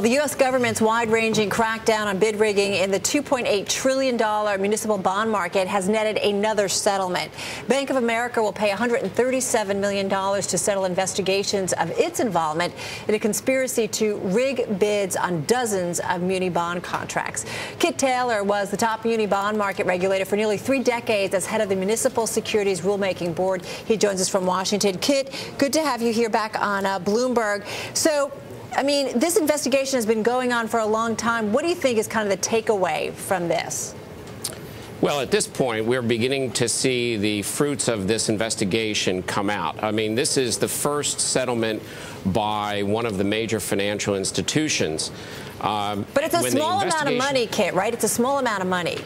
The U.S. government's wide-ranging crackdown on bid rigging in the $2.8 trillion municipal bond market has netted another settlement. Bank of America will pay $137 million to settle investigations of its involvement in a conspiracy to rig bids on dozens of muni bond contracts. Kit Taylor was the top muni bond market regulator for nearly 3 decades as head of the Municipal Securities Rulemaking Board. He joins us from Washington. Kit, good to have you here back on Bloomberg. So, I mean, this investigation has been going on for a long time. What do you think is kind of the takeaway from this? Well, at this point, we're beginning to see the fruits of this investigation come out. I mean, this is the first settlement by one of the major financial institutions. But it's a small amount of money, Kit, right? It's a small amount of money.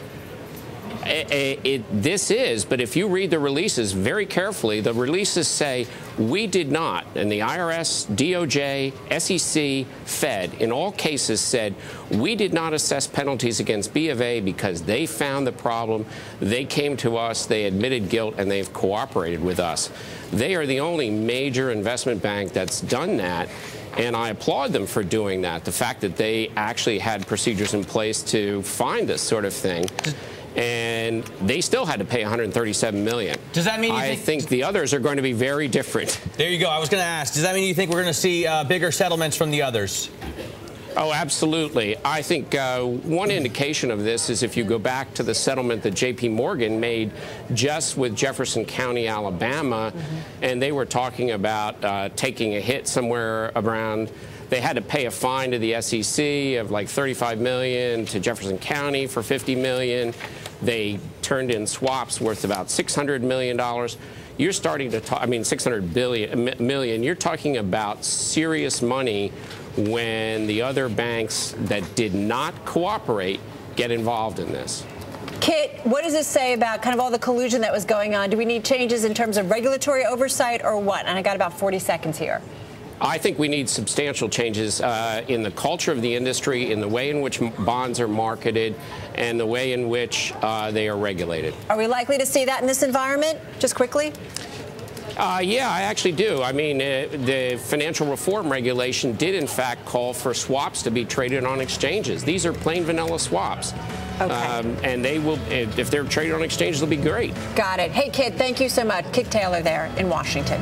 This is, but if you read the releases very carefully, the releases say we did not, and the IRS, DOJ, SEC, Fed, in all cases said we did not assess penalties against B of A because they found the problem, they came to us, they admitted guilt, and they've cooperated with us. They are the only major investment bank that's done that. And I applaud them for doing that, the fact that they actually had procedures in place to find this sort of thing. And they still had to pay $137 million. Does that mean I think the others are going to be very different? There you go. I was going to ask, does that mean you think we're going to see bigger settlements from the others? Oh, absolutely. I think one indication of this is if you go back to the settlement that J.P. Morgan made just with Jefferson County, Alabama, and they were talking about taking a hit somewhere around. They had to pay a fine to the SEC of like $35 million, to Jefferson County for $50 million. They turned in swaps worth about $600 million. You're starting to talk, I mean, $600 million. You're talking about serious money when the other banks that did not cooperate get involved in this. Kit, what does this say about kind of all the collusion that was going on? Do we need changes in terms of regulatory oversight or what? And I got about 40 seconds here. I think we need substantial changes in the culture of the industry, in the way in which bonds are marketed, and the way in which they are regulated. Are we likely to see that in this environment? Just quickly. Yeah, I actually do. I mean, the financial reform regulation did, in fact, call for swaps to be traded on exchanges. These are plain vanilla swaps. Okay. And they will, if they're traded on exchanges, they'll be great. Got it. Hey, Kit, thank you so much. Kit Taylor there in Washington.